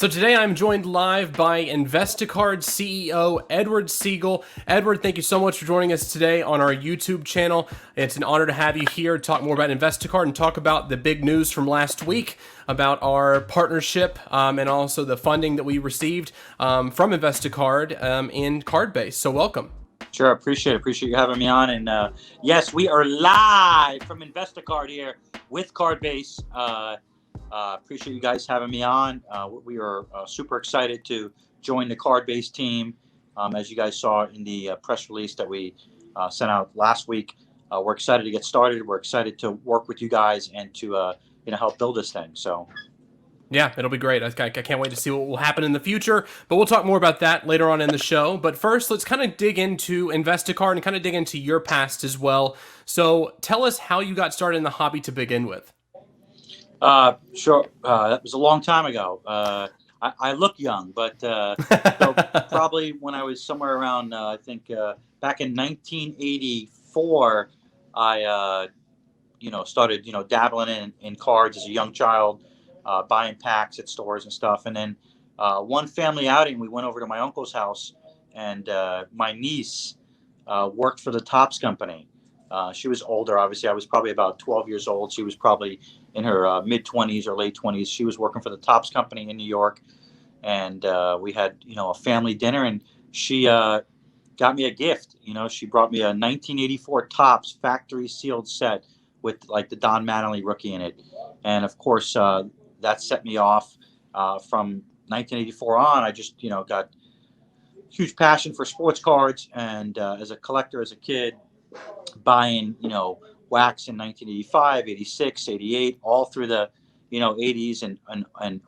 So today I'm joined live by Investacard CEO Edward Siegel. Edward, thank you so much for joining us today on our YouTube channel. It's an honor to have you here to talk more about Investacard and talk about the big news from last week about our partnership and also the funding that we received from Investacard in Cardbase. So welcome. Sure, appreciate you having me on. And yes, we are live from Investacard here with Cardbase. Appreciate you guys having me on. We are super excited to join the Cardbase team. As you guys saw in the press release that we sent out last week, we're excited to get started. We're excited to work with you guys and to help build this thing. So. Yeah, it'll be great. I can't wait to see what will happen in the future, but we'll talk more about that later on in the show. But first, let's kind of dig into Investacard and kind of dig into your past as well. So tell us how you got started in the hobby to begin with. Sure. That was a long time ago. I look young, but so probably when I was somewhere around, I think back in 1984, I started dabbling in cards as a young child. Buying packs at stores and stuff. And then one family outing, we went over to my uncle's house, and my niece worked for the Topps company. She was older, obviously. I was probably about 12 years old. She was probably in her mid-20s or late 20s. She was working for the Topps company in New York. And we had, a family dinner, and she got me a gift. She brought me a 1984 Topps factory sealed set with like the Don Mattingly rookie in it. And of course, that set me off from 1984 on. I just, got huge passion for sports cards. And as a collector, as a kid, buying, wax in 1985, 86, 88, all through the, 80s and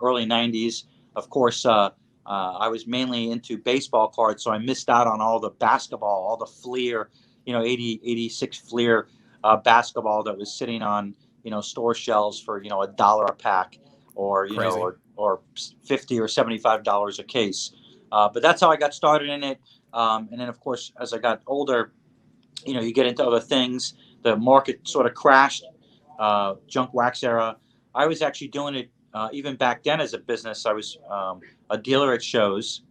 early 90s. Of course, I was mainly into baseball cards, so I missed out on all the basketball, all the Fleer, 80, 86 Fleer basketball that was sitting on, store shelves for, $1 a pack. Or or $50 or $75 a case, but that's how I got started in it. And then, of course, as I got older, you get into other things. The market sort of crashed, junk wax era. I was actually doing it even back then as a business. I was a dealer at shows,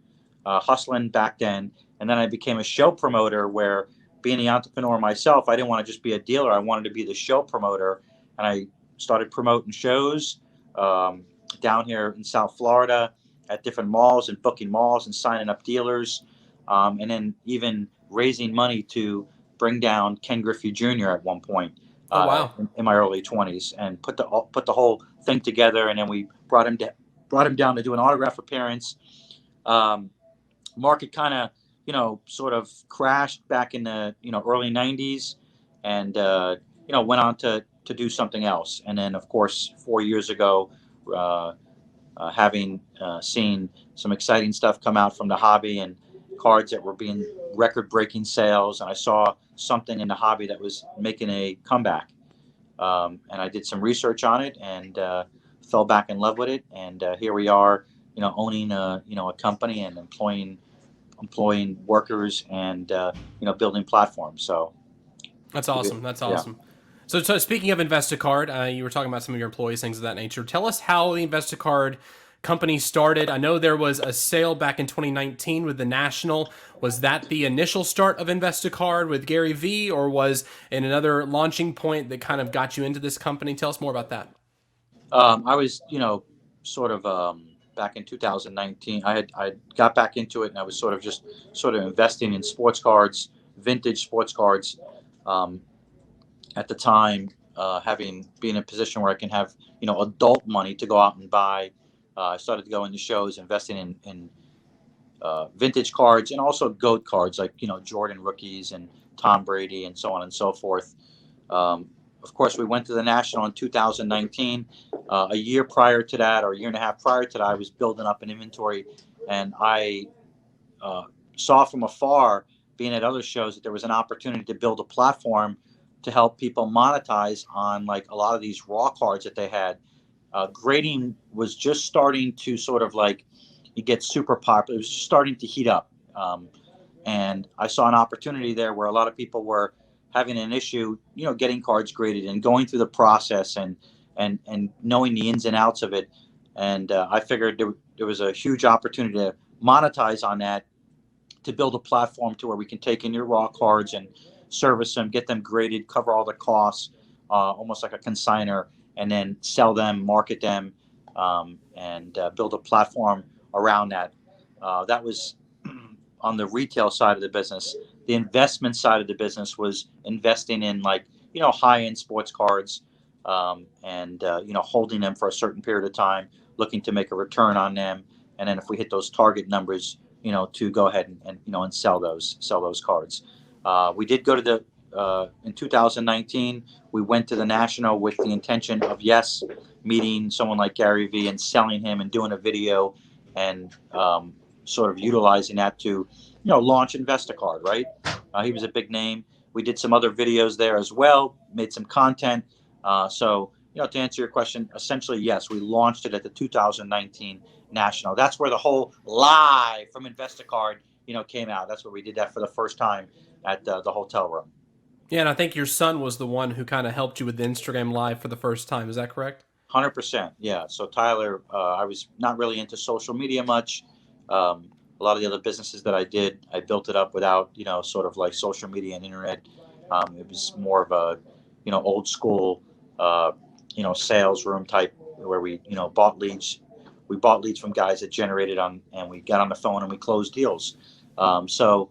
hustling back then, and then I became a show promoter. Where being the entrepreneur myself, I didn't want to just be a dealer. I wanted to be the show promoter, and I started promoting shows. Down here in South Florida at different malls and booking malls and signing up dealers, and then even raising money to bring down Ken Griffey Jr. at one point. Oh, wow. In my early 20s, and put the whole thing together, and then we brought him down to do an autograph appearance. Market kind of sort of crashed back in the early 90s, and went on to do something else. And then, of course, 4 years ago, having seen some exciting stuff come out from the hobby and cards that were being record-breaking sales, and I saw something in the hobby that was making a comeback, and I did some research on it and fell back in love with it. And here we are, owning a company and employing workers and building platforms. So that's awesome. That's awesome. Yeah. So speaking of Investacard, you were talking about some of your employees, things of that nature. Tell us how the Investacard company started. I know there was a sale back in 2019 with the National. Was that the initial start of Investacard with Gary V, or was it another launching point that kind of got you into this company? Tell us more about that. I was, sort of back in 2019. I got back into it, and I was sort of investing in sports cards, vintage sports cards. At the time, having been in a position where I can have, adult money to go out and buy, I started to go into shows, investing in vintage cards and also GOAT cards like, Jordan rookies and Tom Brady and so on and so forth. Of course, we went to the National in 2019. A year prior to that, or a year and a half prior to that, I was building up an inventory, and I saw from afar, being at other shows, that there was an opportunity to build a platform to help people monetize on like a lot of these raw cards that they had. Grading was just starting to sort of like, it gets super popular. It was just starting to heat up. And I saw an opportunity there where a lot of people were having an issue, getting cards graded and going through the process and knowing the ins and outs of it. And I figured there was a huge opportunity to monetize on that, to build a platform to where we can take in your raw cards and service them, get them graded, cover all the costs, almost like a consignor, and then sell them, market them, and build a platform around that. That was on the retail side of the business. The investment side of the business was investing in, like, high-end sports cards, and holding them for a certain period of time, looking to make a return on them, and then if we hit those target numbers, to go ahead and sell those cards. We did go to the in 2019. We went to the national with the intention of, yes, meeting someone like Gary Vee and selling him and doing a video, and sort of utilizing that to launch Investacard. Right, he was a big name. We did some other videos there as well, made some content. So to answer your question, essentially, yes, we launched it at the 2019 National. That's where the whole live from Investacard, came out. That's where we did that for the first time at the hotel room. Yeah, and I think your son was the one who kind of helped you with the Instagram Live for the first time. Is that correct? 100%. Yeah. So Tyler, I was not really into social media much. A lot of the other businesses that I did, I built it up without, sort of like social media and internet. It was more of a, old school, sales room type, where we, bought leads. We bought leads from guys that generated on, and we got on the phone and we closed deals. So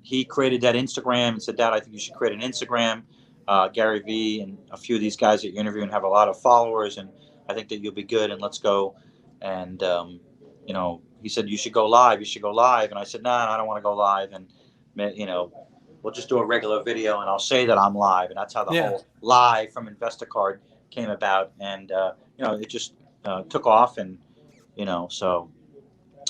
he created that Instagram and said, "Dad, I think you should create an Instagram." Gary Vee and a few of these guys that you're interviewing have a lot of followers, and I think that you'll be good, and let's go. And he said, "You should go live. You should go live." And I said, "No, I don't want to go live. And we'll just do a regular video, and I'll say that I'm live." And that's how the whole live from Investacard came about. And it just took off, and so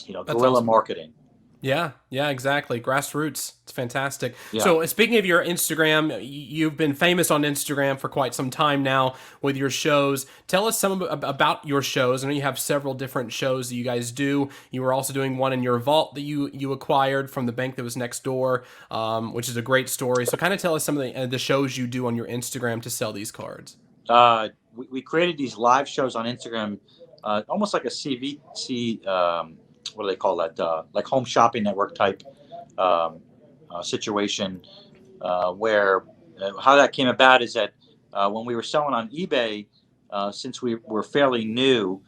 guerrilla awesome. marketing. Yeah, exactly. Grassroots. It's fantastic. Yeah. So, speaking of your Instagram, you've been famous on Instagram for quite some time now with your shows. Tell us some about your shows. I know you have several different shows that you guys do. You were also doing one in your vault that you acquired from the bank that was next door, which is a great story. So, kind of tell us some of the shows you do on your Instagram to sell these cards. We created these live shows on Instagram, almost like a CVC. What do they call that? Like home shopping network type situation, where how that came about is that when we were selling on eBay, since we were fairly new,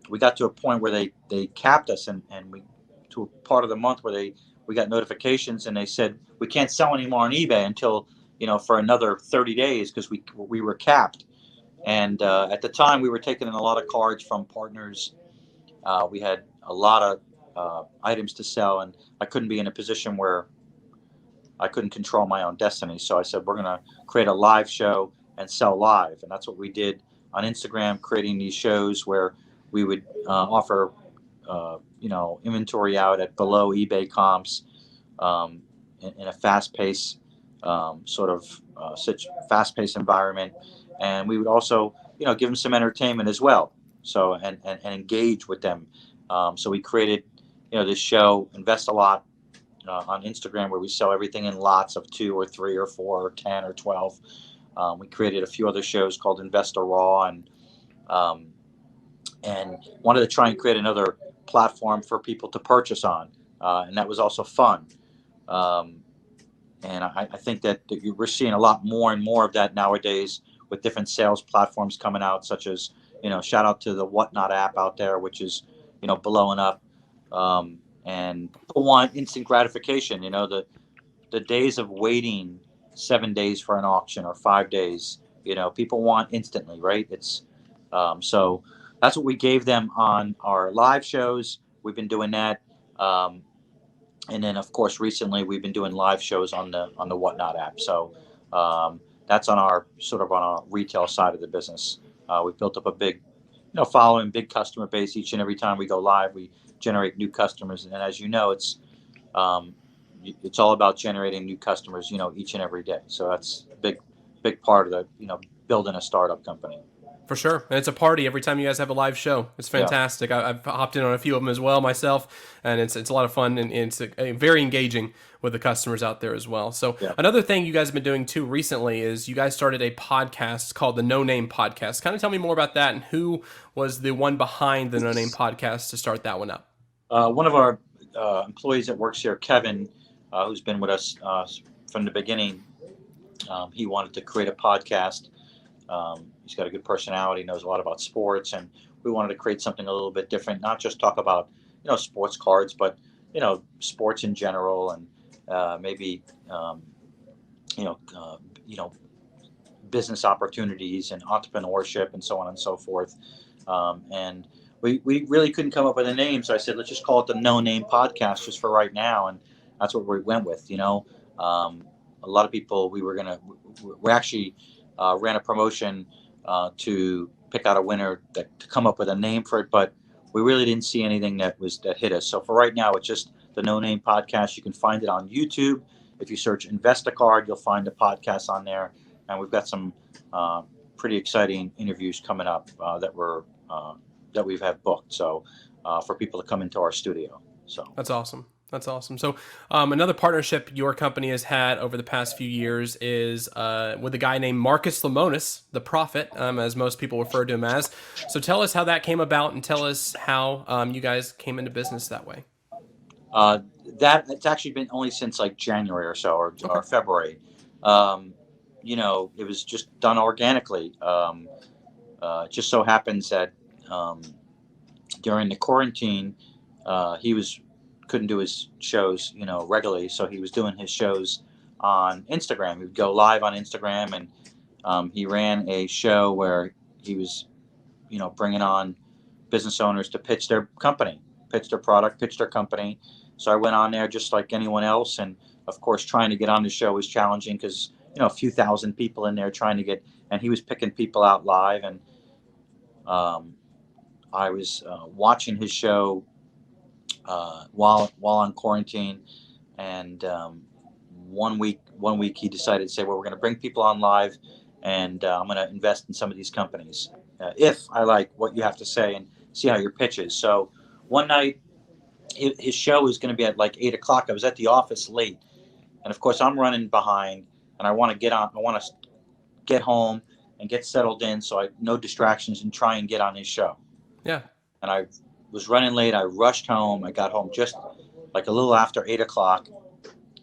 we got to a point where they capped us, and we to a part of the month where we got notifications, and they said we can't sell anymore on eBay until for another 30 days, because we were capped. And at the time, we were taking in a lot of cards from partners. We had a lot of items to sell, and I couldn't be in a position where I couldn't control my own destiny. So I said, we're going to create a live show and sell live. And that's what we did on Instagram, creating these shows where we would offer, inventory out at below eBay comps, in a fast-paced fast-paced environment. And we would also, give them some entertainment as well. So, and engage with them. So we created, this show, Invest a Lot, on Instagram, where we sell everything in lots of 2 or 3 or 4 or 10 or 12. We created a few other shows called Invest a Raw, and wanted to try and create another platform for people to purchase on. And that was also fun. And I think that we're seeing a lot more and more of that nowadays, with different sales platforms coming out, such as, shout out to the Whatnot app out there, which is, blowing up. And people want instant gratification. The days of waiting 7 days for an auction or 5 days, people want instantly, right? It's so that's what we gave them on our live shows. We've been doing that. And then, of course, recently we've been doing live shows on the Whatnot app. So that's on our retail side of the business. We've built up a big, following, big customer base. Each and every time we go live, we generate new customers. And as you know, it's all about generating new customers, each and every day. So that's a big part of the, building a startup company. For sure. And it's a party every time you guys have a live show. It's Yeah. fantastic. I've hopped in on a few of them as well myself, and it's a lot of fun, and it's very engaging with the customers out there as well. So Yeah. another thing you guys have been doing too recently is you guys started a podcast called the No Name Podcast. Kind of tell me more about that and who was the one behind the No Name Podcast to start that one up. One of our employees that works here, Kevin, who's been with us from the beginning, he wanted to create a podcast. He's got a good personality, knows a lot about sports, and we wanted to create something a little bit different, not just talk about, sports cards, but, sports in general, and maybe, you know, uh, you know, business opportunities and entrepreneurship and so on and so forth. And we really couldn't come up with a name. So I said, let's just call it the No Name Podcast just for right now. And that's what we went with, a lot of people, we actually ran a promotion to pick out a winner to come up with a name for it. But we really didn't see anything that hit us. So for right now, it's just the No Name Podcast. You can find it on YouTube. If you search Investacard, you'll find the podcast on there. And we've got some pretty exciting interviews coming up that we've had booked. So for people to come into our studio. So That's awesome. That's awesome. So another partnership your company has had over the past few years is with a guy named Marcus Lemonis, the Prophet, as most people refer to him as. So tell us how that came about, and tell us how you guys came into business that way. that it's actually been only since like January or so, or Okay. February. It was just done organically. It just so happens that during the quarantine, he couldn't do his shows, regularly. So he was doing his shows on Instagram. He would go live on Instagram, and he ran a show where he was, bringing on business owners to pitch their company, pitch their product, pitch their company. So I went on there just like anyone else, and of course, trying to get on the show was challenging because a few thousand people in there trying to get, and he was picking people out live, and um, I was watching his show while on quarantine, and one week he decided to say, well, we're going to bring people on live, and I'm going to invest in some of these companies if I like what you have to say and see how your pitch is. So one night his show was going to be at like 8 o'clock. I was at the office late, and of course I'm running behind, and I want to get home and get settled in, so I no distractions, and try and get on his show. Yeah. And I was running late. I rushed home. I got home just like a little after 8 o'clock.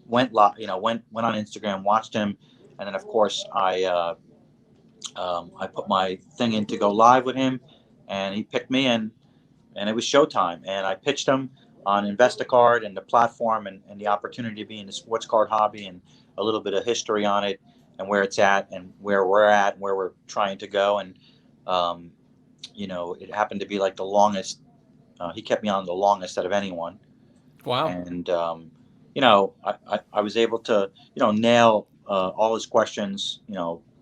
Went on Instagram, watched him, and then of course I put my thing in to go live with him, and he picked me in, and it was showtime. And I pitched him on Investacard and the platform, and the opportunity to be in the sports card hobby, and a little bit of history on it, and where it's at, and where we're at, and where we're trying to go. And it happened to be like the longest. He kept me on the longest out of anyone. Wow. And I was able to nail all his questions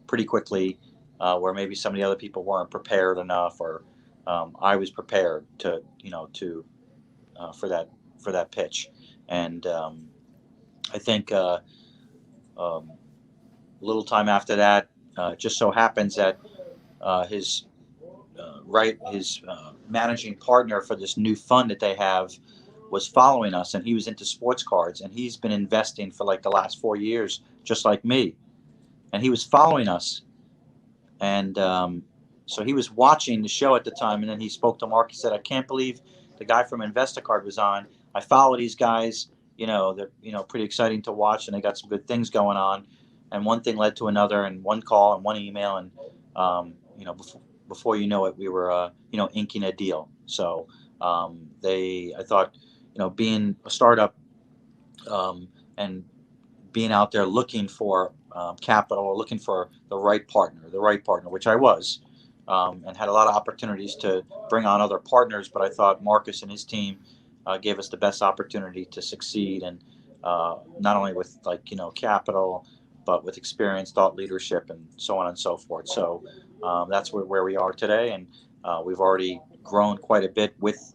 pretty quickly, where maybe some of the other people weren't prepared enough, or I was prepared to for that pitch. And I think a little time after that, it just so happens that his managing partner for this new fund that they have was following us, and he was into sports cards, and he's been investing for like the last 4 years, just like me. And he was following us, and so he was watching the show at the time, and then he spoke to Mark. He said, "I can't believe the guy from Investacard was on. I follow these guys. They're pretty exciting to watch, and they got some good things going on." And one thing led to another, and one call and one email, and before you know it, we were inking a deal. So I thought, being a startup, and being out there looking for capital, or looking for the right partner, which I was, and had a lot of opportunities to bring on other partners. But I thought Marcus and his team gave us the best opportunity to succeed, and not only with capital, but with experience, thought leadership, and so on and so forth. So that's where we are today, and we've already grown quite a bit with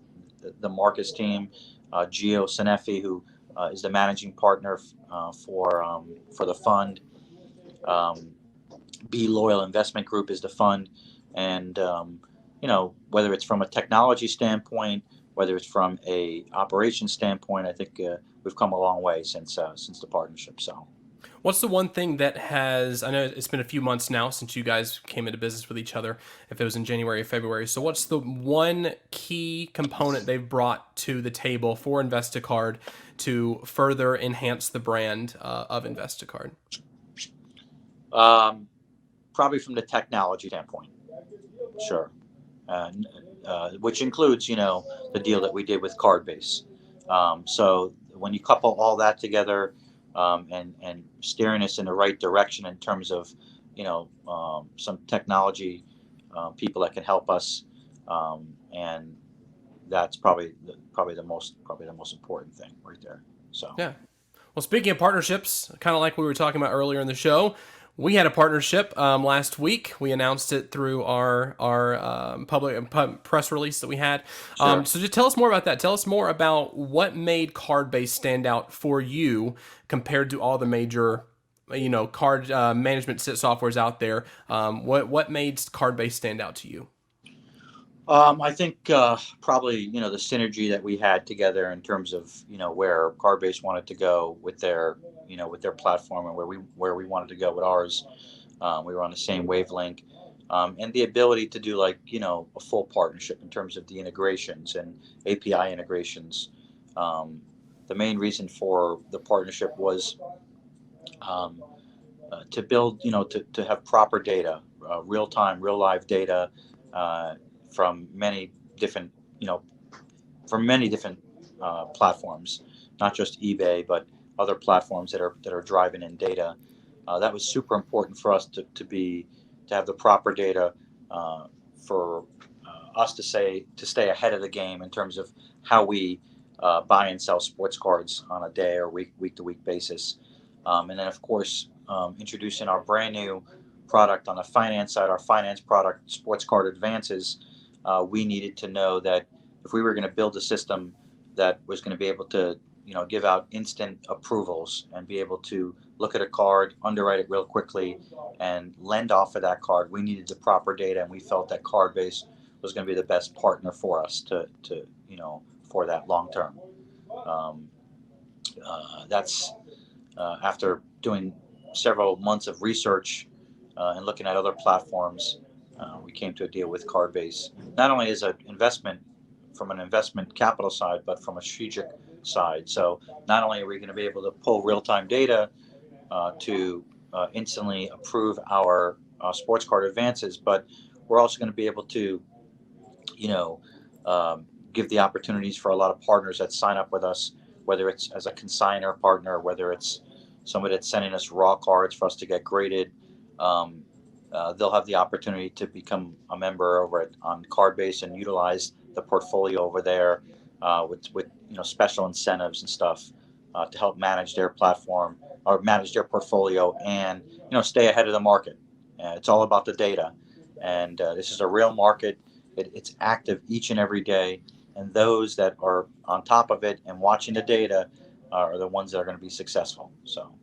the Marcus team. Gio Sanefi, who is the managing partner for the fund. Be Loyal Investment Group is the fund. And whether it's from a technology standpoint, whether it's from a operation standpoint, I think we've come a long way since the partnership. So. What's the one thing that has, I know it's been a few months now since you guys came into business with each other, if it was in January or February. So what's the one key component they've brought to the table for Investacard to further enhance the brand of Investacard? Probably from the technology standpoint, sure. Which includes, the deal that we did with Cardbase. So when you couple all that together, and steering us in the right direction in terms of, some technology people that can help us, and that's probably the most important thing right there. So. Yeah. Well, speaking of partnerships, kind of like we were talking about earlier in the show, we had a partnership last week. We announced it through our public press release that we had. Sure. So just tell us more about that. Tell us more about what made Cardbase stand out for you compared to all the major, card management softwares out there. What made Cardbase stand out to you? I think probably the synergy that we had together in terms of where Cardbase wanted to go with their with their platform, and where we wanted to go with ours. We were on the same wavelength, and the ability to do a full partnership in terms of the integrations and API integrations. The main reason for the partnership was to build, to have proper data, real time, real live data. From many different, platforms, not just eBay, but other platforms that are driving in data. That was super important for us to have the proper data for us to stay ahead of the game in terms of how we buy and sell sports cards on a day or week to week basis, and then of course introducing our brand new product on the finance side, our finance product, Sports Card Advances. We needed to know that if we were going to build a system that was going to be able to, give out instant approvals and be able to look at a card, underwrite it real quickly, and lend off of that card, we needed the proper data, and we felt that Cardbase was going to be the best partner for us to for that long term. That's after doing several months of research and looking at other platforms. We came to a deal with Cardbase, not only as an investment from an investment capital side, but from a strategic side. So not only are we going to be able to pull real-time data to instantly approve our sports card advances, but we're also going to be able to, give the opportunities for a lot of partners that sign up with us, whether it's as a consignor partner, whether it's somebody that's sending us raw cards for us to get graded. They'll have the opportunity to become a member over on Cardbase and utilize the portfolio over there with special incentives and stuff to help manage their platform or manage their portfolio and stay ahead of the market. It's all about the data, and this is a real market. It's active each and every day, and those that are on top of it and watching the data are the ones that are going to be successful. So.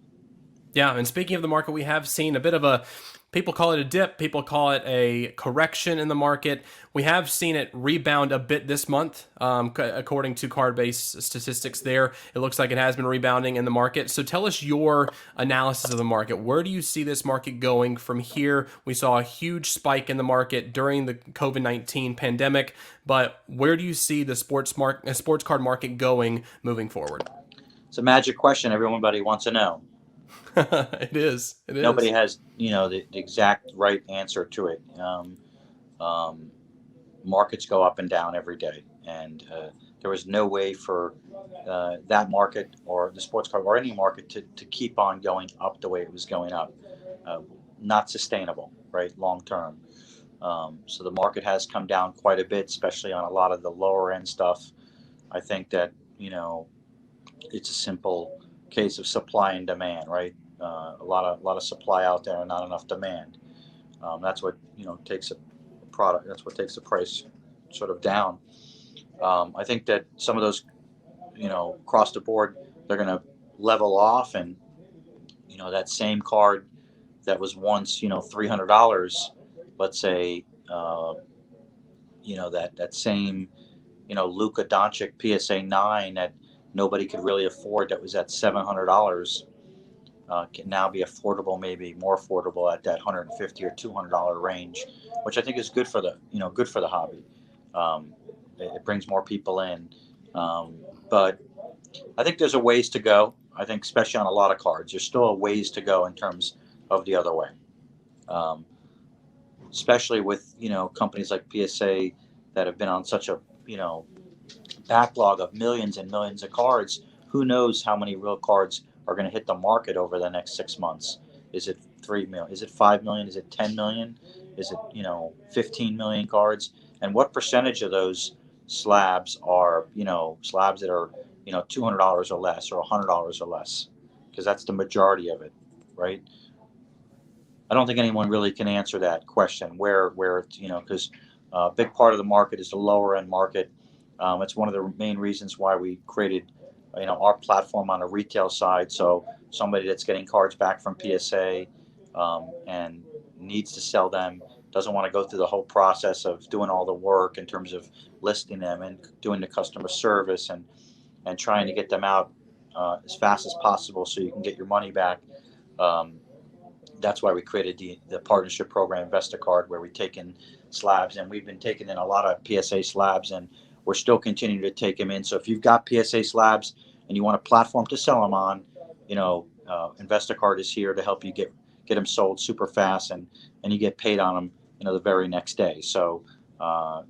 Yeah, and speaking of the market, we have seen a bit of a, people call it a dip, people call it a correction in the market. We have seen it rebound a bit this month, according to Cardbase statistics there. It looks like it has been rebounding in the market. So tell us your analysis of the market. Where do you see this market going from here? We saw a huge spike in the market during the COVID-19 pandemic, but where do you see the sports card market going moving forward? It's a magic question everybody wants to know. It is. Nobody has, the exact right answer to it. Markets go up and down every day, and there was no way for that market or the sports card or any market to keep on going up the way it was going up. Not sustainable, right, long term. So the market has come down quite a bit, especially on a lot of the lower end stuff. I think that it's a simple case of supply and demand, right? A lot of supply out there and not enough demand. That's what takes a product. That's what takes the price sort of down. I think that some of those, across the board, they're going to level off, and that same card that was once $300, let's say uh, that same, Luka Doncic PSA 9 that nobody could really afford, that was at $700, can now be affordable, maybe more affordable at that $150 or $200 range, which I think is good for the hobby. It brings more people in, but I think there's a ways to go. I think especially on a lot of cards, there's still a ways to go in terms of the other way. Um, Especially with companies like PSA that have been on such a backlog of millions and millions of cards. Who knows how many real cards are going to hit the market over the next 6 months? Is it 3 million? Is it 5 million? Is it 10 million? Is it 15 million cards? And what percentage of those slabs are slabs that are $200 or less, or $100 or less? Because that's the majority of it, right? I don't think anyone really can answer that question. Where it's because a big part of the market is the lower end market. It's one of the main reasons why we created our platform on the retail side. So somebody that's getting cards back from PSA and needs to sell them, doesn't want to go through the whole process of doing all the work in terms of listing them and doing the customer service and trying to get them out as fast as possible so you can get your money back. That's why we created the partnership program Investacard, where we take in slabs, and we've been taking in a lot of PSA slabs, and we're still continuing to take them in. So if you've got PSA slabs and you want a platform to sell them on, Investacard is here to help you get them sold super fast, and you get paid on them the very next day. So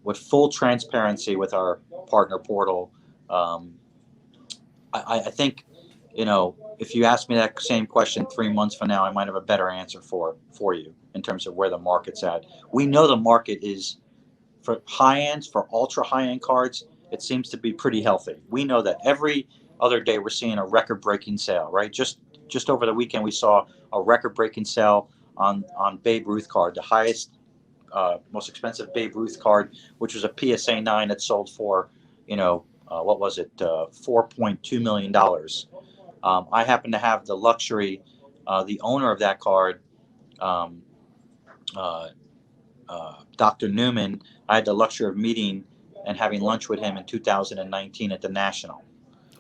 with full transparency with our partner portal, I think if you ask me that same question 3 months from now, I might have a better answer for you in terms of where the market's at. We know the market is, for high ends, for ultra high end cards, it seems to be pretty healthy. We know that every other day we're seeing a record breaking sale, right? Just over the weekend we saw a record breaking sale on Babe Ruth card, the highest, most expensive Babe Ruth card, which was a PSA 9 that sold for, what was it, $4.2 million. I happen to have the luxury, the owner of that card, Dr. Newman, I had the luxury of meeting and having lunch with him in 2019 at the National.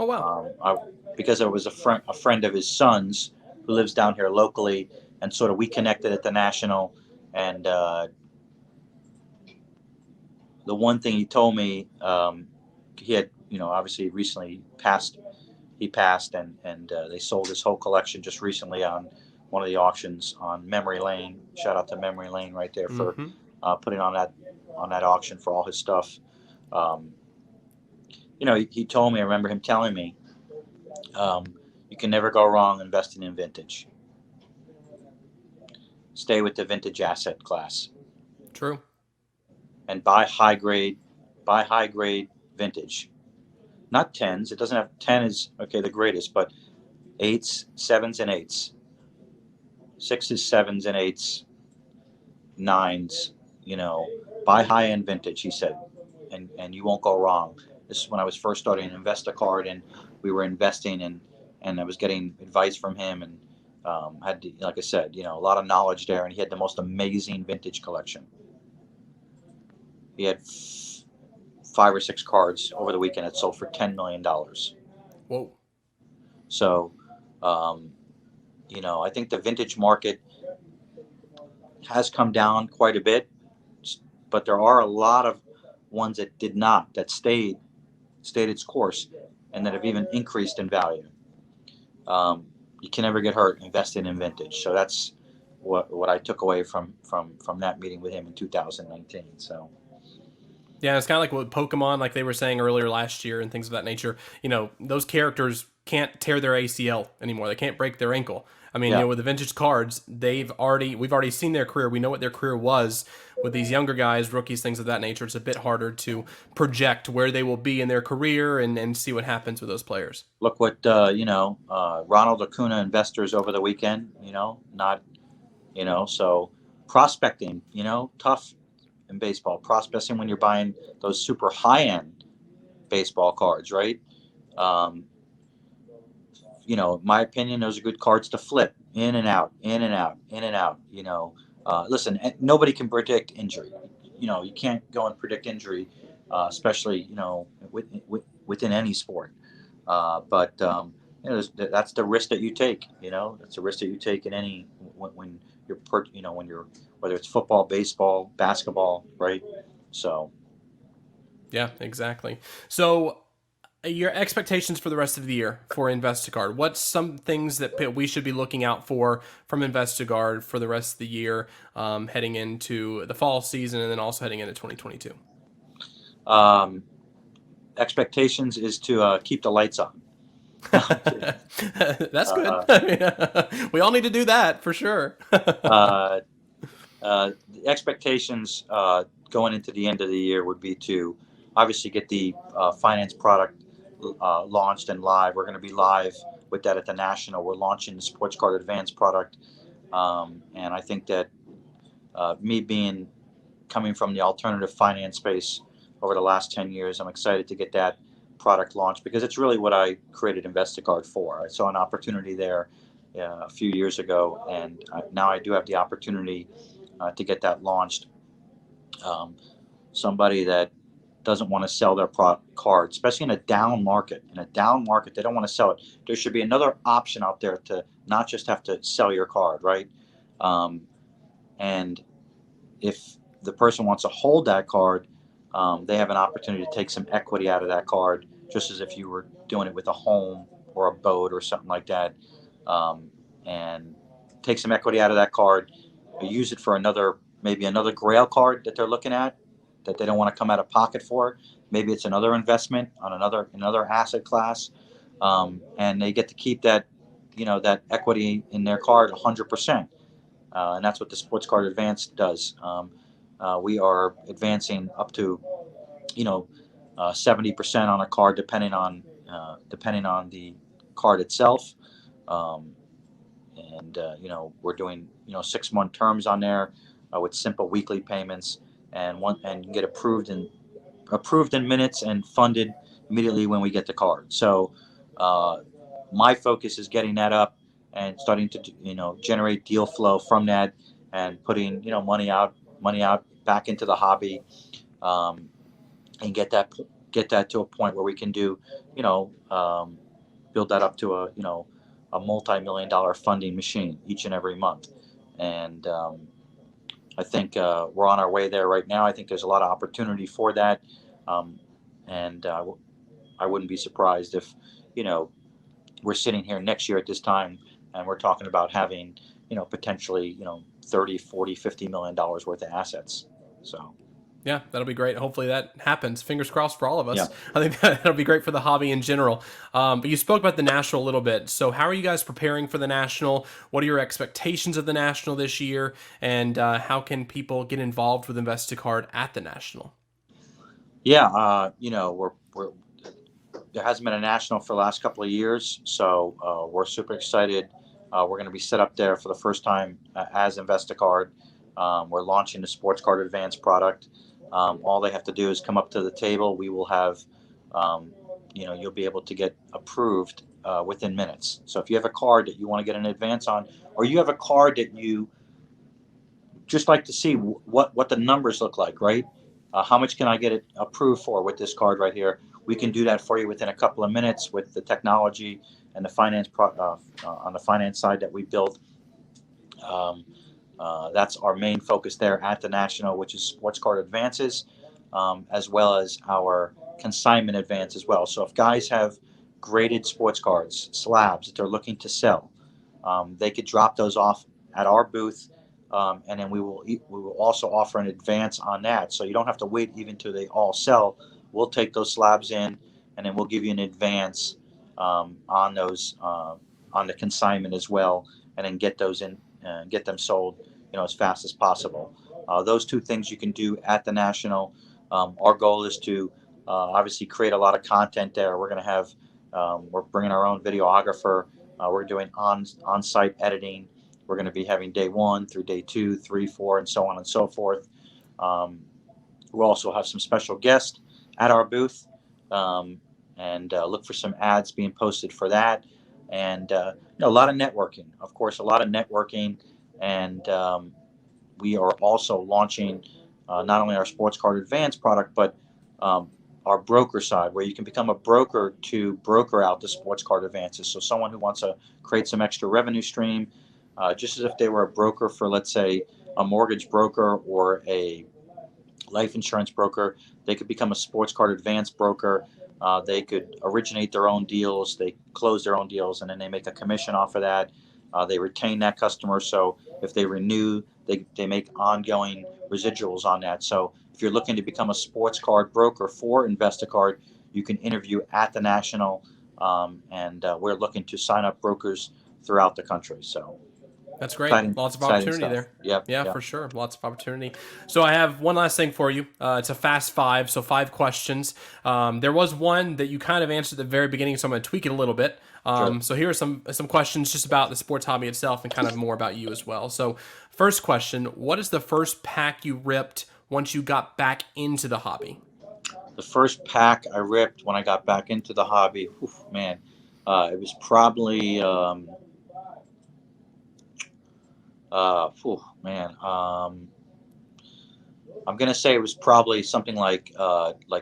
Oh, wow. Because I was a friend of his son's who lives down here locally, and sort of we connected at the National. And the one thing he told me, he had, obviously recently passed. He passed, and they sold his whole collection just recently on one of the auctions on Memory Lane. Shout out to Memory Lane right there for putting on that auction for all his stuff. He told me, I remember him telling me, you can never go wrong investing in vintage. Stay with the vintage asset class. True. And buy high grade vintage. Not 10s. It doesn't have 10 is the greatest, but 8s, 7s, and 8s, 6s, 7s, and 8s, 9s. Buy high end vintage, he said, and you won't go wrong. This is when I was first starting Investacard, and we were investing, and I was getting advice from him, and had to, like I said, a lot of knowledge there, and he had the most amazing vintage collection. He had 5 or 6 cards over the weekend that sold for $10 million. Whoa. So, I think the vintage market has come down quite a bit, but there are a lot of ones that did not, that stayed its course, and that have even increased in value. You can never get hurt investing in vintage. So that's what I took away from that meeting with him in 2019. So. Yeah, it's kind of like what Pokemon, like they were saying earlier last year and things of that nature. Those characters can't tear their ACL anymore. They can't break their ankle. I mean, with the vintage cards, we've already seen their career. We know what their career was. With these younger guys, rookies, things of that nature, it's a bit harder to project where they will be in their career and see what happens with those players. Look what Ronald Acuna investors over the weekend. So prospecting, tough in baseball. Prospecting when you're buying those super high end baseball cards, right? In my opinion, those are good cards to flip in and out, in and out, in and out. Listen, nobody can predict injury. you can't go and predict injury, especially within any sport. But that's the risk that you take. That's the risk that you take in any when when you're, whether it's football, baseball, basketball, right? So Yeah, exactly. So your expectations for the rest of the year for Investacard. What's some things that we should be looking out for from Investacard for the rest of the year, heading into the fall season and then also heading into 2022? um, expectations is to keep the lights on. That's good. uh, We all need to do that for sure. uh, the expectations going into the end of the year would be to obviously get the finance product launched and live. We're going to be live with that at the National. We're launching the Sports Card Advance product, and I think that me being coming from the alternative finance space over the last 10 years, I'm excited to get that product launched because it's really what I created Investacard for. I saw an opportunity there a few years ago, and now I do have the opportunity to get that launched. Um, Somebody that doesn't want to sell their card, especially in a down market. In a down market, they don't want to sell it. There should be another option out there to not just have to sell your card, right? Um, and if the person wants to hold that card, they have an opportunity to take some equity out of that card, just as if you were doing it with a home or a boat or something like that, and take some equity out of that card, use it for maybe another Grail card that they're looking at that they don't want to come out of pocket for. Maybe it's another investment on another asset class, and they get to keep that equity in their card 100%. And that's what the Sports Card Advance does. We are advancing up to 70% on a card, depending on the card itself. Um, and we're doing 6-month terms on there with simple weekly payments, and you can get approved in minutes and funded immediately when we get the card. So my focus is getting that up and starting to generate deal flow from that, and putting money out back into the hobby, um, and get that to a point where we can do you know um, build that up to a multi-million dollar funding machine each and every month. And I think we're on our way there right now. I think there's a lot of opportunity for that, um, and I wouldn't be surprised if you know we're sitting here next year at this time and we're talking about having potentially 30, 40, $50 million worth of assets. So Yeah, that'll be great. Hopefully that happens. Fingers crossed for all of yeah. us. I think that'll be great for the hobby in general. But you spoke about the National a little bit. So how are you guys preparing for the National? What are your expectations of the National this year? And how can people get involved with Investacard at the National? Yeah, we're there hasn't been a national for the last couple of years, so we're super excited. We're going to be set up there for the first time as Investacard. We're launching the Sports Card Advance product. All they have to do is come up to the table. We will have, you'll be able to get approved within minutes. So if you have a card that you want to get an advance on, or you have a card that you just like to see what the numbers look like, right? How much can I get it approved for with this card right here? We can do that for you within a couple of minutes with the technology and the finance on the finance side that we built. Um, that's our main focus there at the National, which is sports card advances, as well as our consignment advance as well. So if guys have graded sports cards, slabs that they're looking to sell, they could drop those off at our booth, and then we will also offer an advance on that. So you don't have to wait even till they all sell. We'll take those slabs in, and then we'll give you an advance on those on the consignment as well, and then get those in, get them sold, as fast as possible. Those two things you can do at the National. Our goal is to obviously create a lot of content there. We're going to have we're bringing our own videographer. We're doing on-site editing. We're going to be having day 1 through day 2, 3, 4, and so on and so forth. We'll also have some special guests at our booth, and look for some ads being posted for that. And a lot of networking, of course, a lot of networking. And we are also launching not only our sports card advance product, but our broker side, where you can become a broker to broker out the sports card advances. So someone who wants to create some extra revenue stream, just as if they were a broker for, let's say, a mortgage broker or a life insurance broker, they could become a sports card advance broker. They could originate their own deals, they close their own deals, and then they make a commission off of that. They retain that customer. So if they renew, they make ongoing residuals on that. So if you're looking to become a sports card broker for Investacard, you can interview at the National, and we're looking to sign up brokers throughout the country. So that's great. Lots of opportunity there. Yep. Yeah, for sure. Lots of opportunity. So I have one last thing for you. It's a fast 5, so 5 questions. There was one that you kind of answered at the very beginning, so I'm going to tweak it a little bit. Sure. So here are some questions just about the sports hobby itself and kind of more about you as well. So first question, what is the first pack you ripped once you got back into the hobby? The first pack I ripped when I got back into the hobby, man, it was probably... I'm gonna say it was probably something like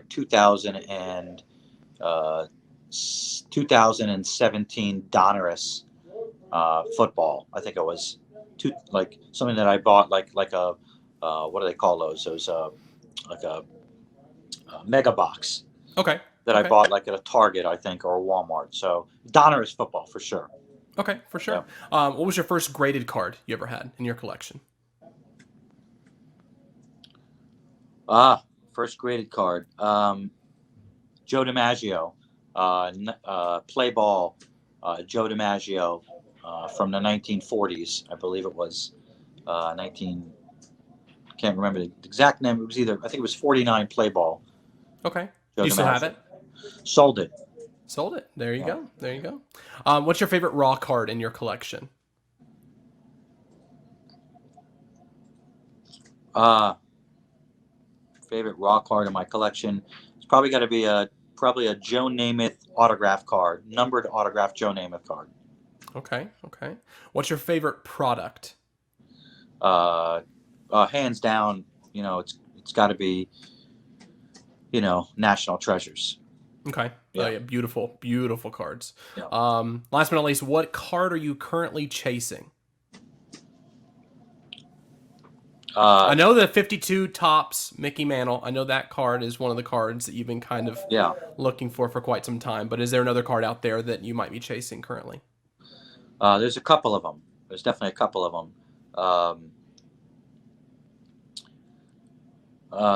2017 Donruss football. I think it was something that I bought what do they call those? Those like a mega box. Okay. That I bought like at a Target, I think, or a Walmart. So Donruss football for sure. Okay, for sure. Yeah. What was your first graded card you ever had in your collection? First graded card. Joe DiMaggio, play ball. Joe DiMaggio from the 1940s, I believe it was. Can't remember the exact name. It was I think it was 49 play ball. Okay. Joe You still have it? Sold it. Sold it. There you go. There you go. What's your favorite raw card in your collection? Favorite raw card in my collection? It's probably got to be probably a Joe Namath autograph card, numbered autograph Joe Namath card. Okay. Okay. What's your favorite product? Hands down, it's got to be, National Treasures. Okay. Yeah. Yeah, beautiful, beautiful cards. Yeah. Last but not least, what card are you currently chasing? I know the 52 Topps Mickey Mantle. I know that card is one of the cards that you've been kind of looking for quite some time. But is there another card out there that you might be chasing currently? There's a couple of them. There's definitely a couple of them.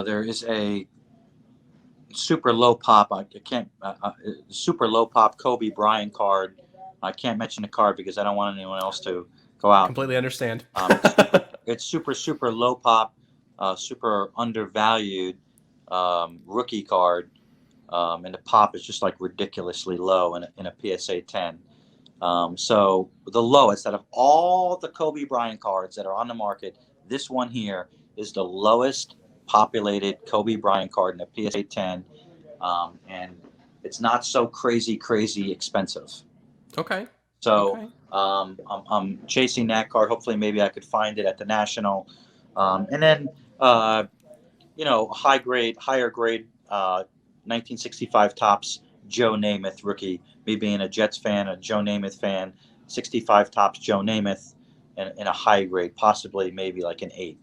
There is a super low pop. Super low pop Kobe Bryant card. I can't mention the card because I don't want anyone else to go out. Completely understand. It's super low pop, super undervalued rookie card, and the pop is just like ridiculously low in a PSA 10. So the lowest out of all the Kobe Bryant cards that are on the market, this one here is the lowest populated Kobe Bryant card in a PSA 10, and it's not so crazy expensive. Okay. So I'm chasing that card. Hopefully, maybe I could find it at the National, and then higher grade, 1965 Topps Joe Namath rookie. Me being a Jets fan, a Joe Namath fan, 65 Topps Joe Namath, and a high grade, possibly maybe like an 8.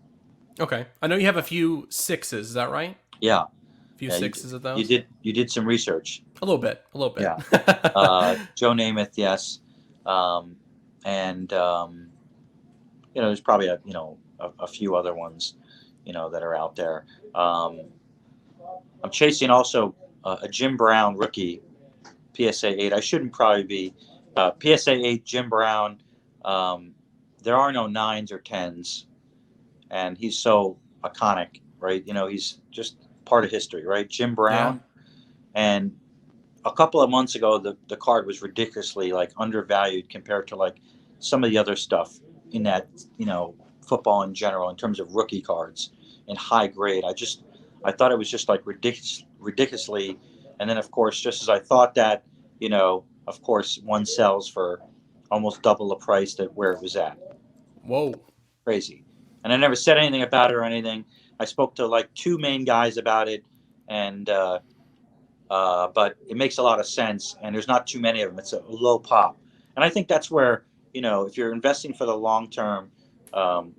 Okay, I know you have a few 6s. Is that right? Yeah. A few 6s of those. You did some research. A little bit. Yeah. Joe Namath, yes. There's probably a few other ones, that are out there. I'm chasing also a Jim Brown rookie, PSA 8. I shouldn't probably be PSA 8 Jim Brown. There are no 9s or 10s, and he's so iconic, right? He's just part of history, right? Jim Brown. Yeah. And a couple of months ago, the card was ridiculously undervalued compared to some of the other stuff in that football in general in terms of rookie cards in high grade. I thought it was just ridiculously, and then of course just as I thought that of course one sells for almost double the price that where it was at. Whoa, crazy! And I never said anything about it or anything. I spoke to like two main guys about it, and but it makes a lot of sense, and there's not too many of them. It's a low pop, and I think that's where, if you're investing for the long term, um,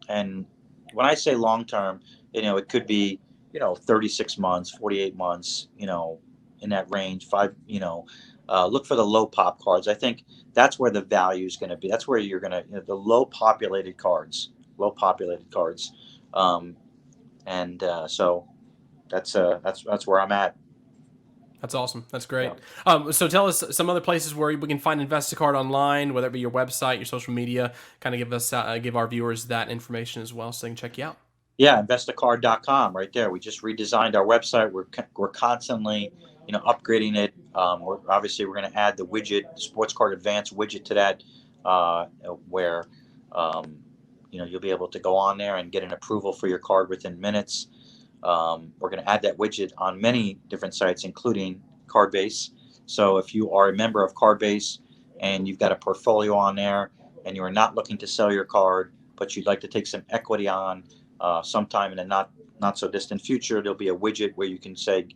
and when I say long term, it could be 36 months, 48 months, in that range. Look for the low pop cards. I think that's where the value is going to be. That's where you're going to the low populated cards, and so that's where I'm at. That's awesome. That's great. Yeah. So tell us some other places where we can find Investacard online, whether it be your website, your social media. Kind of give our viewers that information as well, so they can check you out. Yeah, Investacard.com, right there. We just redesigned our website. We're constantly, upgrading it. We're going to add the widget, Sports Card Advance widget to that, where, you'll be able to go on there and get an approval for your card within minutes. We're going to add that widget on many different sites, including Cardbase. So if you are a member of Cardbase and you've got a portfolio on there and you are not looking to sell your card, but you'd like to take some equity on sometime in the not so distant future, there'll be a widget where you can say,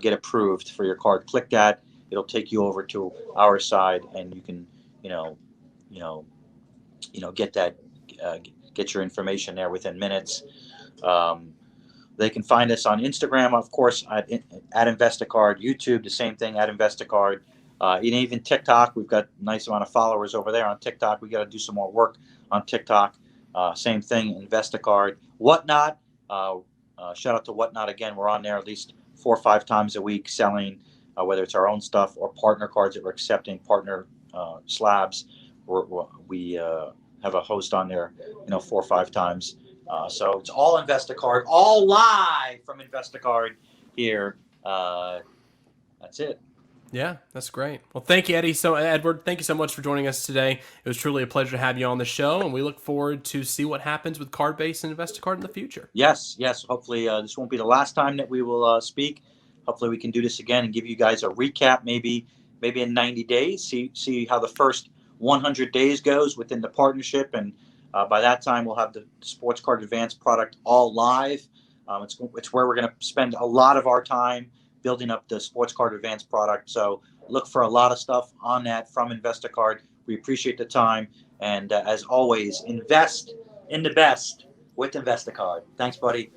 get approved for your card. Click that; it'll take you over to our side, and you can, get that, get your information there within minutes. They can find us on Instagram, of course, at Investacard. YouTube, the same thing, at Investacard. And even TikTok, we've got a nice amount of followers over there on TikTok. We got to do some more work on TikTok. Same thing, Investacard. Whatnot, shout out to Whatnot again. We're on there at least 4 or 5 times a week selling, whether it's our own stuff or partner cards that we're accepting, partner slabs. We have a host on there, 4 or 5 times. So it's all Investacard, all live from Investacard here. That's it. Yeah, that's great. Well, thank you, Edward, thank you so much for joining us today. It was truly a pleasure to have you on the show, and we look forward to see what happens with Cardbase and Investacard in the future. Yes. Hopefully, this won't be the last time that we will speak. Hopefully, we can do this again and give you guys a recap, maybe in 90 days. See how the first 100 days goes within the partnership, and by that time, we'll have the Sports Card Advance product all live. It's where we're going to spend a lot of our time building up the Sports Card Advance product. So look for a lot of stuff on that from Investacard. We appreciate the time. And as always, invest in the best with Investacard. Thanks, buddy.